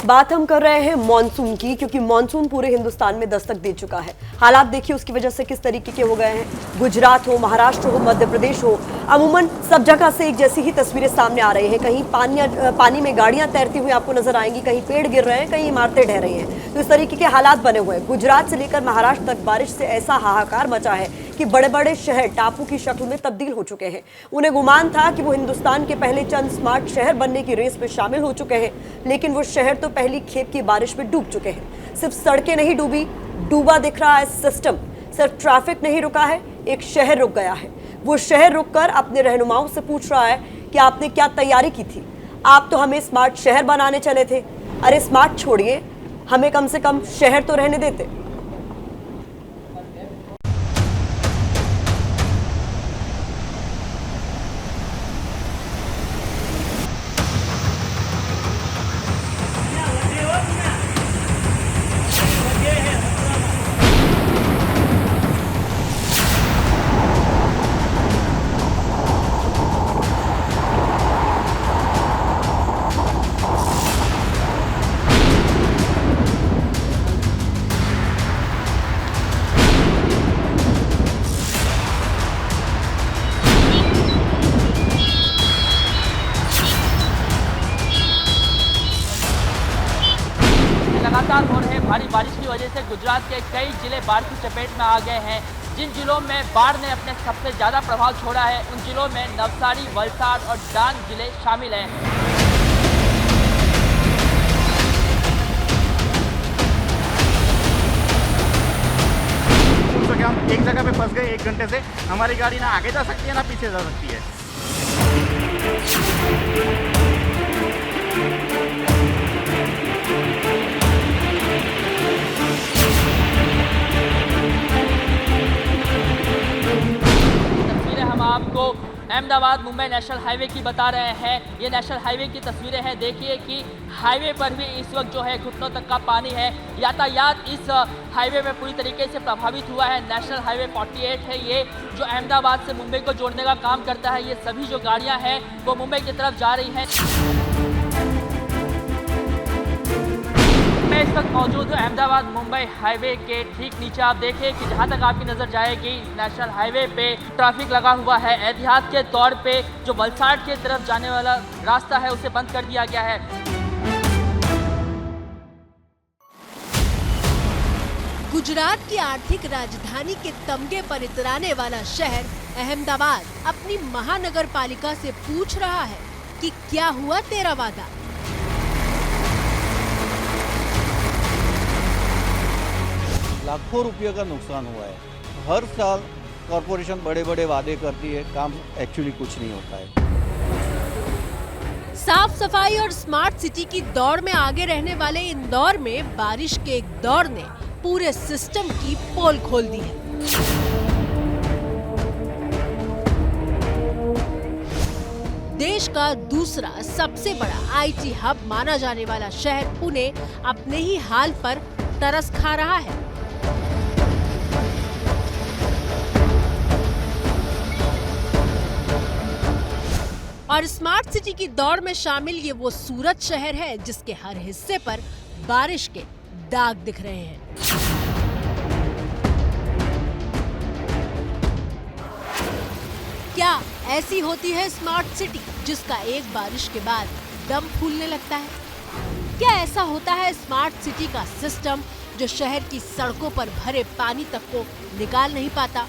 बात हम कर रहे हैं मॉनसून की, क्योंकि मॉनसून पूरे हिंदुस्तान में दस्तक दे चुका है। हालात देखिए उसकी वजह से किस तरीके के हो गए हैं। गुजरात हो, महाराष्ट्र हो, मध्य प्रदेश हो, अमूमन सब जगह से एक जैसी ही तस्वीरें सामने आ रही हैं। कहीं पानी में गाड़ियां तैरती हुई आपको नजर आएंगी, कहीं पेड़ गिर रहे हैं, कहीं इमारतें ढह रही हैं। तो इस तरीके के हालात बने हुए हैं। गुजरात से लेकर महाराष्ट्र तक बारिश से ऐसा हाहाकार मचा है कि बड़े बड़े शहर टापू की शक्ल में तब्दील हो चुके हैं। उन्हें गुमान था कि वो हिंदुस्तान के पहले चंद स्मार्ट शहर बनने की रेस में शामिल हो चुके हैं, लेकिन वो शहर तो पहली खेप की बारिश में डूब चुके हैं। सिर्फ सड़कें नहीं डूबी, डूबा दिख रहा है सिस्टम। सिर्फ ट्रैफिक नहीं रुका है, एक शहर रुक गया है। वो शहर रुककर अपने रहनुमाओं से पूछ रहा है कि आपने क्या तैयारी की थी? आप तो हमें स्मार्ट शहर बनाने चले थे। अरे स्मार्ट छोड़िए, हमें कम से कम शहर तो रहने देते। लगातार हो रहे भारी बारिश की वजह से गुजरात के कई जिले बाढ़ की चपेट में आ गए हैं। जिन जिलों में बाढ़ ने अपने सबसे ज़्यादा प्रभाव छोड़ा है, उन जिलों में नवसारी, वलसाड़ और डांग जिले शामिल हैं। हम एक जगह पे फंस गए। 1 घंटे से हमारी गाड़ी ना आगे जा सकती है ना पीछे जा सकती है। आपको अहमदाबाद मुंबई नेशनल हाईवे की बता रहे हैं। ये नेशनल हाईवे की तस्वीरें हैं। देखिए कि हाईवे पर भी इस वक्त जो है घुटनों तक का पानी है। यातायात इस हाईवे में पूरी तरीके से प्रभावित हुआ है। नेशनल हाईवे 48 है ये, जो अहमदाबाद से मुंबई को जोड़ने का काम करता है। ये सभी जो गाड़ियां हैं वो मुंबई की तरफ जा रही हैं। मैं इस वक्त मौजूद हूँ अहमदाबाद मुंबई हाईवे के ठीक नीचे। आप देखिए कि जहाँ तक आपकी नज़र जाएगी नेशनल हाईवे पे ट्रैफिक लगा हुआ है। एहतियात के तौर पे जो वलसाड़ की तरफ जाने वाला रास्ता है उसे बंद कर दिया गया है। गुजरात की आर्थिक राजधानी के तमगे पर इतराने वाला शहर अहमदाबाद अपनी महानगर पालिका से पूछ रहा है कि क्या हुआ तेरा वादा। लाखों रुपये का नुकसान हुआ है। हर साल कॉरपोरेशन बड़े बड़े वादे करती है, काम एक्चुअली कुछ नहीं होता है। साफ सफाई और स्मार्ट सिटी की दौड़ में आगे रहने वाले इंदौर में बारिश के एक दौर ने पूरे सिस्टम की पोल खोल दी है। देश का दूसरा सबसे बड़ा आईटी हब माना जाने वाला शहर पुणे अपने ही हाल पर तरस खा रहा है। और स्मार्ट सिटी की दौड़ में शामिल ये वो सूरत शहर है जिसके हर हिस्से पर बारिश के दाग दिख रहे हैं। क्या ऐसी होती है स्मार्ट सिटी जिसका एक बारिश के बाद दम फूलने लगता है? क्या ऐसा होता है स्मार्ट सिटी का सिस्टम जो शहर की सड़कों पर भरे पानी तक को निकाल नहीं पाता?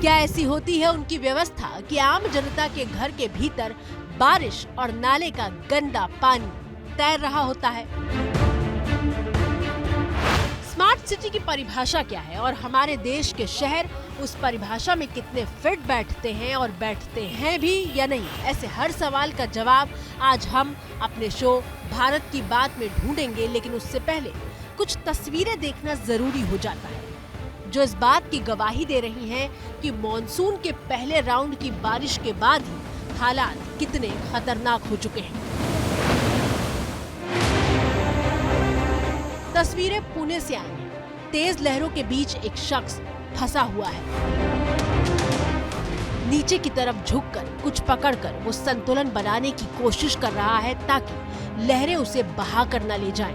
क्या ऐसी होती है उनकी व्यवस्था कि आम जनता के घर के भीतर बारिश और नाले का गंदा पानी तैर रहा होता है? स्मार्ट सिटी की परिभाषा क्या है और हमारे देश के शहर उस परिभाषा में कितने फिट बैठते हैं और बैठते हैं भी या नहीं? ऐसे हर सवाल का जवाब आज हम अपने शो भारत की बात में ढूंढेंगे, लेकिन उससे पहले कुछ तस्वीरें देखना जरूरी हो जाता है जो इस बात की गवाही दे रही हैं कि मॉनसून के पहले राउंड की बारिश के बाद ही हालात कितने खतरनाक हो चुके हैं। तस्वीरें पुणे से आई हैं। तेज लहरों के बीच एक शख्स फंसा हुआ है। नीचे की तरफ झुककर कुछ पकड़कर वो संतुलन बनाने की कोशिश कर रहा है ताकि लहरें उसे बहा कर न ले जाएं।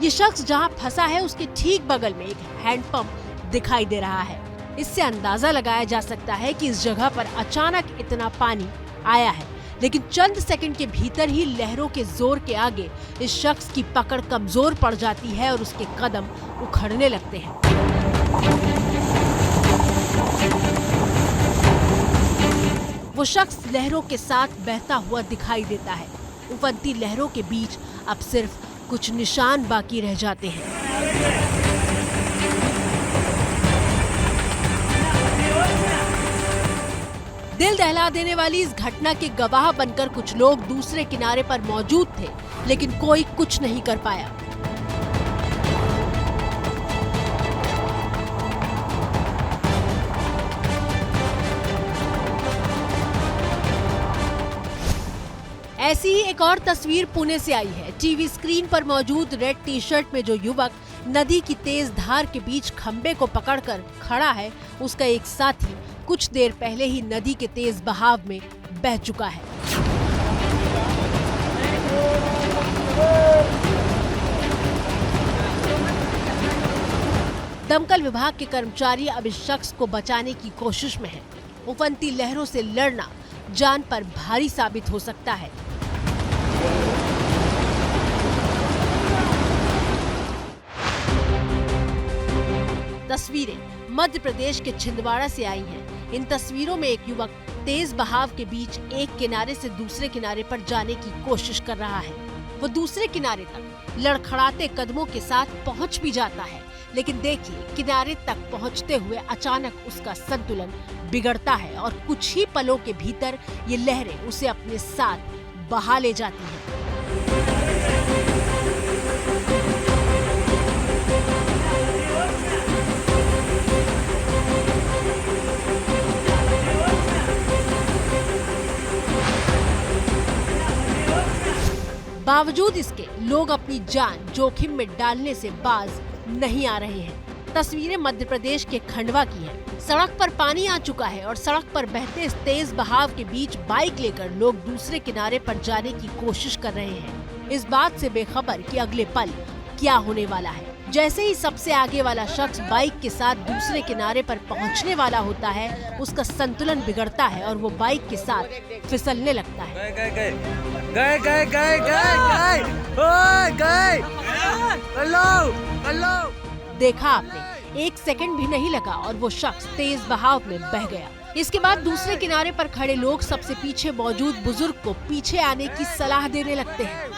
ये शख्स जहां फंसा है उसके ठीक बगल में एक हैंडपंप दिखाई दे रहा है। इससे अंदाजा लगाया जा सकता है कि इस जगह पर अचानक इतना पानी आया है, लेकिन चंद सेकंड के भीतर ही लहरों के जोर के आगे इस शख्स की पकड़ कमजोर पड़ जाती है और उसके कदम उखड़ने लगते हैं। वो शख्स लहरों के साथ बहता हुआ दिखाई देता है। उफनती लहरों के बीच अब सिर्फ कुछ निशान बाकी रह जाते हैं। दिल दहला देने वाली इस घटना के गवाह बनकर कुछ लोग दूसरे किनारे पर मौजूद थे, लेकिन कोई कुछ नहीं कर पाया। ऐसी ही एक और तस्वीर पुणे से आई है। टीवी स्क्रीन पर मौजूद रेड टी शर्ट में जो युवक नदी की तेज धार के बीच खंबे को पकड़कर खड़ा है, उसका एक साथी कुछ देर पहले ही नदी के तेज बहाव में बह चुका है। दमकल विभाग के कर्मचारी अब इस शख्स को बचाने की कोशिश में हैं। उफनती लहरों से लड़ना जान पर भारी साबित हो सकता है। तस्वीरें मध्य प्रदेश के छिंदवाड़ा से आई हैं। इन तस्वीरों में एक युवक तेज बहाव के बीच एक किनारे से दूसरे किनारे पर जाने की कोशिश कर रहा है। वो दूसरे किनारे तक लड़खड़ाते कदमों के साथ पहुंच भी जाता है, लेकिन देखिए किनारे तक पहुंचते हुए अचानक उसका संतुलन बिगड़ता है और कुछ ही पलों के भीतर ये लहरें उसे अपने साथ बहा ले जाती हैं। बावजूद इसके लोग अपनी जान जोखिम में डालने से बाज नहीं आ रहे हैं। तस्वीरें मध्य प्रदेश के खंडवा की हैं। सड़क पर पानी आ चुका है और सड़क पर बहते तेज बहाव के बीच बाइक लेकर लोग दूसरे किनारे पर जाने की कोशिश कर रहे हैं, इस बात से बेखबर कि अगले पल क्या होने वाला है। जैसे ही सबसे आगे वाला शख्स बाइक के साथ दूसरे किनारे पर पहुंचने वाला होता है, उसका संतुलन बिगड़ता है और वो बाइक के साथ फिसलने लगता है। देखा आपने, एक सेकंड भी नहीं लगा और वो शख्स तेज बहाव में बह गया। इसके बाद दूसरे किनारे पर खड़े लोग सबसे पीछे मौजूद बुजुर्ग को पीछे आने की सलाह देने लगते हैं।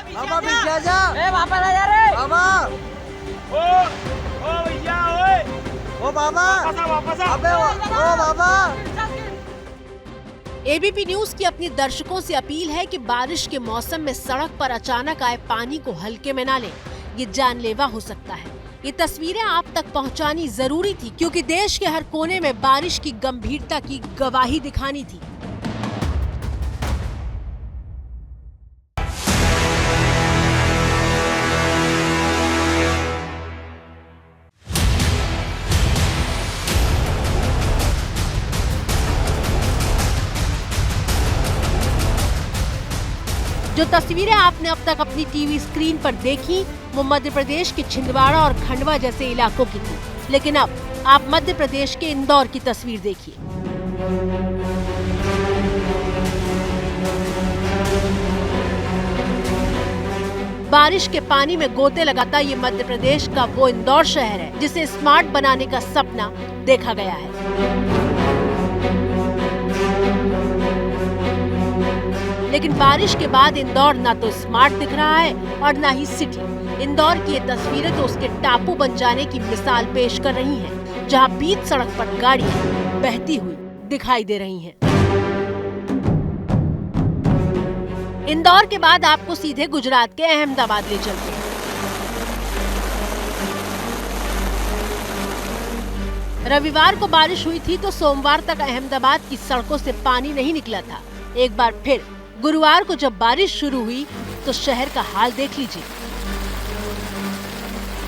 एबीपी न्यूज की अपनी दर्शकों से अपील है कि बारिश के मौसम में सड़क पर अचानक आए पानी को हल्के में ना लें, ये जानलेवा हो सकता है। ये तस्वीरें आप तक पहुंचानी जरूरी थी, क्योंकि देश के हर कोने में बारिश की गंभीरता की गवाही दिखानी थी। जो तस्वीरें आपने अब तक अपनी टीवी स्क्रीन पर देखी, वो मध्य प्रदेश के छिंदवाड़ा और खंडवा जैसे इलाकों की थी। लेकिन अब आप मध्य प्रदेश के इंदौर की तस्वीर देखिए। बारिश के पानी में गोते लगाता ये मध्य प्रदेश का वो इंदौर शहर है जिसे स्मार्ट बनाने का सपना देखा गया है। लेकिन बारिश के बाद इंदौर ना तो स्मार्ट दिख रहा है और ना ही सिटी। इंदौर की ये तस्वीरें तो उसके टापू बन जाने की मिसाल पेश कर रही हैं, जहां बीच सड़क पर गाड़ियां बहती हुई दिखाई दे रही हैं। इंदौर के बाद आपको सीधे गुजरात के अहमदाबाद ले चलते हैं। रविवार को बारिश हुई थी तो सोमवार तक अहमदाबाद की सड़कों से पानी नहीं निकला था। एक बार फिर गुरुवार को जब बारिश शुरू हुई तो शहर का हाल देख लीजिए।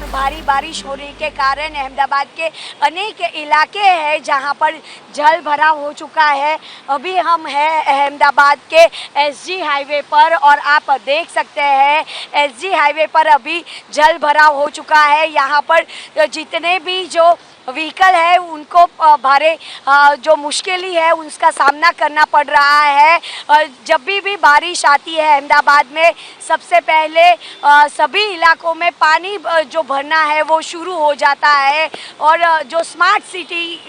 भारी बारिश होने के कारण अहमदाबाद के अनेक इलाके हैं जहां पर जल भराव हो चुका है। अभी हम हैं अहमदाबाद के एसजी हाईवे पर और आप देख सकते हैं एसजी हाईवे पर अभी जल भराव हो चुका है। यहाँ पर जितने भी जो व्हीकल है उनको भारे जो मुश्किलें है उसका सामना करना पड़ रहा है। और जब भी बारिश आती है अहमदाबाद में सबसे पहले सभी इलाकों में पानी जो भरना है वो शुरू हो जाता है। और जो स्मार्ट सिटी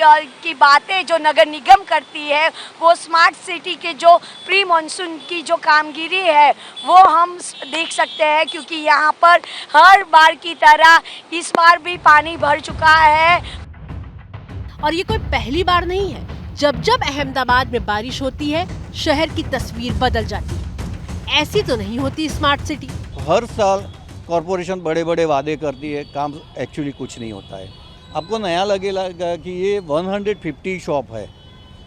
की बातें जो नगर निगम करती है वो स्मार्ट सिटी के जो प्री मानसून की जो कामगिरी है वो हम देख सकते हैं, क्योंकि यहाँ पर हर बार की तरह इस बार भी पानी भर चुका है। और ये कोई पहली बार नहीं है। जब जब अहमदाबाद में बारिश होती है शहर की तस्वीर बदल जाती है। ऐसी तो नहीं होती स्मार्ट सिटी। हर साल कॉरपोरेशन बड़े बड़े वादे करती है, काम एक्चुअली कुछ नहीं होता है। आपको नया लगेगा कि ये 150 शॉप है,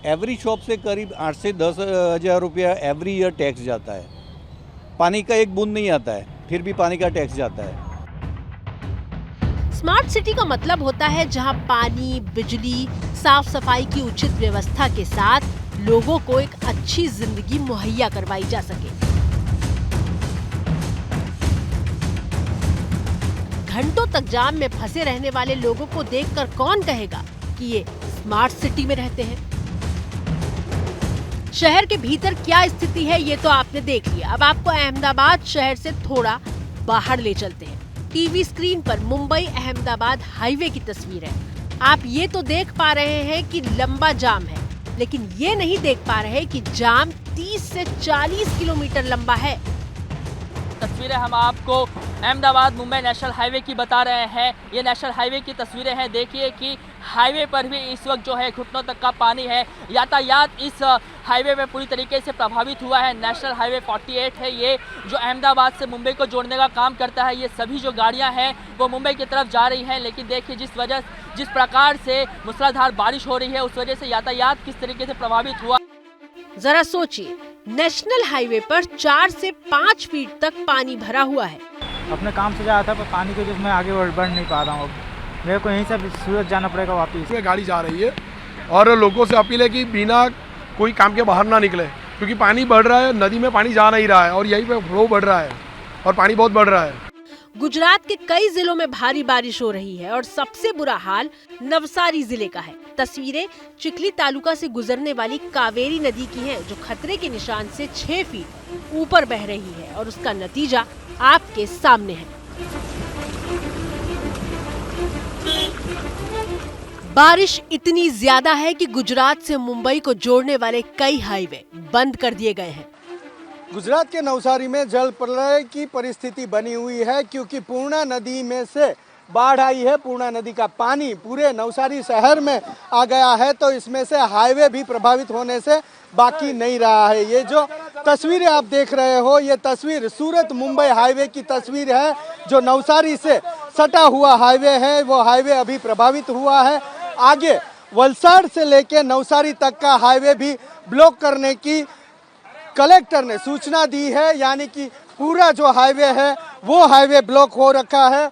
एवरी शॉप से करीब 8 से 10 हज़ार रुपया एवरी ईयर टैक्स जाता है। पानी का एक बूंद नहीं आता है, फिर भी पानी का टैक्स जाता है। स्मार्ट सिटी का मतलब होता है जहां पानी, बिजली, साफ सफाई की उचित व्यवस्था के साथ लोगों को एक अच्छी जिंदगी मुहैया करवाई जा सके। घंटों तक जाम में फंसे रहने वाले लोगों को देखकर कौन कहेगा कि ये स्मार्ट सिटी में रहते हैं। शहर के भीतर क्या स्थिति है ये तो आपने देख लिया। अब आपको अहमदाबाद शहर से थोड़ा बाहर ले चलते हैं। टीवी स्क्रीन पर मुंबई अहमदाबाद हाईवे की तस्वीर है। आप ये तो देख पा रहे हैं कि लंबा जाम है, लेकिन ये नहीं देख पा रहे कि जाम 30 से 40 किलोमीटर लंबा है। तस्वीरें हम आपको अहमदाबाद मुंबई नेशनल हाईवे की बता रहे हैं। ये नेशनल हाईवे की तस्वीरें हैं। देखिए कि हाईवे पर भी इस वक्त जो है घुटनों तक का पानी है। यातायात इस हाईवे में पूरी तरीके से प्रभावित हुआ है। नेशनल हाईवे 48 है ये, जो अहमदाबाद से मुंबई को जोड़ने का काम करता है। ये सभी जो गाड़ियां हैं वो मुंबई की तरफ जा रही हैं, लेकिन देखिए जिस प्रकार से मूसलाधार बारिश हो रही है उस वजह से यातायात किस तरीके से प्रभावित हुआ। जरा सोचिए, नेशनल हाईवे पर 4 से 5 फीट तक पानी भरा हुआ है। अपने काम से जाया था पर पानी के जिसमें आगे बढ़ नहीं पा रहा हूँ। मेरे को यहीं से सूरत जाना पड़ेगा वापस। गाड़ी जा रही है और लोगों से अपील है कि बिना कोई काम के बाहर ना निकले, क्योंकि पानी बढ़ रहा है, नदी में पानी जा नहीं रहा है और यहीं पे फ्लो बढ़ रहा है और पानी बहुत बढ़ रहा है। गुजरात के कई जिलों में भारी बारिश हो रही है और सबसे बुरा हाल नवसारी जिले का है। तस्वीरें चिखली तालुका से गुजरने वाली कावेरी नदी की हैं, जो खतरे के निशान से 6 फीट ऊपर बह रही है और उसका नतीजा आपके सामने है। बारिश इतनी ज्यादा है कि गुजरात से मुंबई को जोड़ने वाले कई हाईवे बंद कर दिए गए हैं। गुजरात के नवसारी में जल प्रलय की परिस्थिति बनी हुई है, क्योंकि पूर्णा नदी में से बाढ़ आई है। पूर्णा नदी का पानी पूरे नवसारी शहर में आ गया है, तो इसमें से हाईवे भी प्रभावित होने से बाकी नहीं रहा है। ये जो तस्वीरें आप देख रहे हो, ये तस्वीर सूरत मुंबई हाईवे की तस्वीर है। जो नवसारी से सटा हुआ हाईवे है वो हाईवे अभी प्रभावित हुआ है। आगे वलसाड़ से लेके नवसारी तक का हाईवे भी ब्लॉक करने की कलेक्टर ने सूचना दी है, यानी कि पूरा जो हाईवे है वो हाईवे ब्लॉक हो रखा है।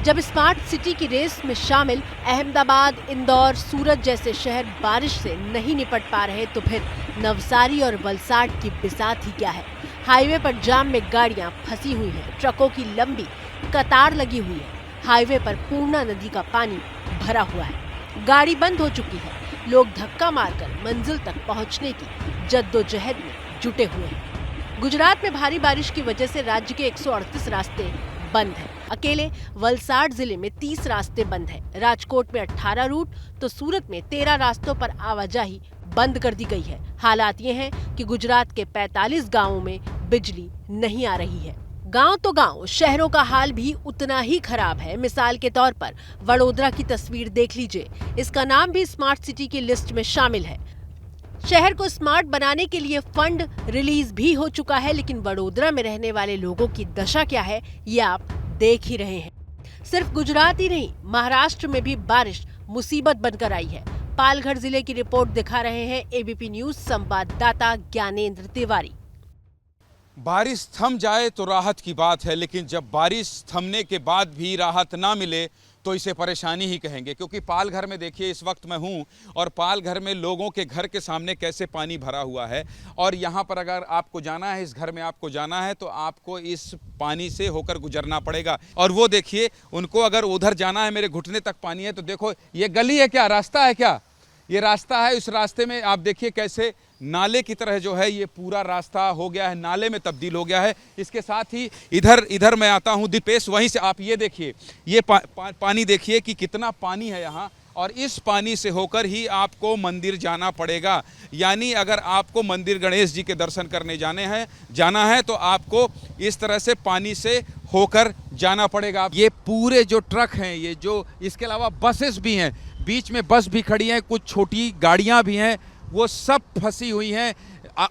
जब स्मार्ट सिटी की रेस में शामिल अहमदाबाद, इंदौर, सूरत जैसे शहर बारिश से नहीं निपट पा रहे, तो फिर नवसारी और वलसाड़ की बिसात ही क्या है। हाईवे पर जाम में गाड़ियां फंसी हुई हैं, ट्रकों की लंबी कतार लगी हुई है। हाईवे पर पूर्णा नदी का पानी भरा हुआ है, गाड़ी बंद हो चुकी है। लोग धक्का मारकर मंजिल तक पहुंचने की जद्दोजहद में जुटे हुए हैं। गुजरात में भारी बारिश की वजह से राज्य के 138 रास्ते बंद हैं। अकेले वलसाड़ जिले में 30 रास्ते बंद हैं। राजकोट में 18 रूट तो सूरत में 13 रास्तों पर आवाजाही बंद कर दी गई है। हालात ये हैं कि गुजरात के 45 गांवों में बिजली नहीं आ रही है। गांव तो गांव, शहरों का हाल भी उतना ही खराब है। मिसाल के तौर पर वडोदरा की तस्वीर देख लीजिए। इसका नाम भी स्मार्ट सिटी की लिस्ट में शामिल है। शहर को स्मार्ट बनाने के लिए फंड रिलीज भी हो चुका है, लेकिन वडोदरा में रहने वाले लोगों की दशा क्या है ये आप देख ही रहे हैं। सिर्फ गुजरात ही नहीं, महाराष्ट्र में भी बारिश मुसीबत बनकर आई है। पालघर जिले की रिपोर्ट दिखा रहे हैं एबीपी न्यूज संवाददाता ज्ञानेंद्र तिवारी। बारिश थम जाए तो राहत की बात है, लेकिन जब बारिश थमने के बाद भी राहत ना मिले तो इसे परेशानी ही कहेंगे। क्योंकि पालघर में देखिए इस वक्त मैं हूँ और पालघर में लोगों के घर के सामने कैसे पानी भरा हुआ है। और यहाँ पर अगर आपको जाना है, इस घर में आपको जाना है, तो आपको इस पानी से होकर गुजरना पड़ेगा। और वो देखिए उनको अगर उधर जाना है, मेरे घुटने तक पानी है, तो देखो ये गली है क्या, रास्ता है क्या, ये रास्ता है। इस रास्ते में आप देखिए कैसे नाले की तरह जो है ये पूरा रास्ता हो गया है, नाले में तब्दील हो गया है। इसके साथ ही इधर मैं आता हूँ दीपेश, वहीं से आप ये देखिए, ये पानी देखिए कि कितना पानी है यहाँ। और इस पानी से होकर ही आपको मंदिर जाना पड़ेगा। यानी अगर आपको मंदिर गणेश जी के दर्शन करने जाना है तो आपको इस तरह से पानी से होकर जाना पड़ेगा। ये पूरे जो ट्रक हैं, ये जो, इसके अलावा बसेस भी हैं, बीच में बस भी खड़ी हैं, कुछ छोटी गाड़ियां भी हैं, वो सब फंसी हुई हैं।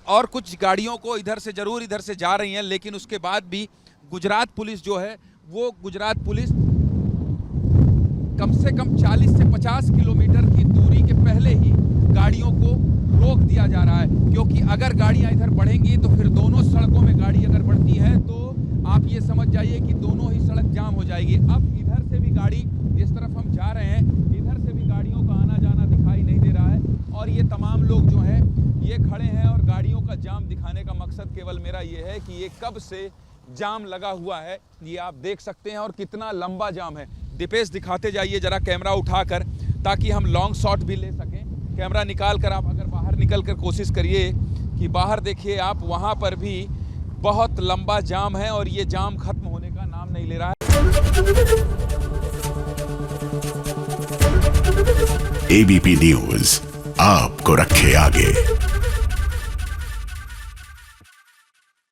और कुछ गाड़ियों को इधर से जा रही हैं, लेकिन उसके बाद भी गुजरात पुलिस जो है, वो गुजरात पुलिस कम से कम 40 से 50 किलोमीटर की दूरी के पहले ही गाड़ियों को रोक दिया जा रहा है। क्योंकि अगर गाड़ियां इधर बढ़ेंगी तो फिर दोनों सड़कों में गाड़ी अगर बढ़ती है तो आप ये समझ जाइए कि दोनों ही सड़क जाम हो जाएगी। अब इधर से भी गाड़ी, जिस तरफ हम जा रहे हैं, इधर से भी गाड़ियों का आना जाना दिखाई नहीं दे रहा है। और ये तमाम लोग जो हैं ये खड़े हैं और गाड़ियों का जाम दिखाने का मकसद केवल मेरा ये है कि ये कब से जाम लगा हुआ है, ये आप देख सकते हैं। और कितना लंबा जाम है। दीपेश दिखाते जाइए जरा कैमरा उठाकर, ताकि हम लॉन्ग शॉट भी ले सकें। कैमरा निकाल कर आप अगर बाहर निकल कर कोशिश करिए कि बाहर देखिए आप, वहाँ पर भी बहुत लंबा जाम है और ये जाम खत्म होने का नाम नहीं ले रहा है। एबीपी न्यूज़ आपको रखे आगे।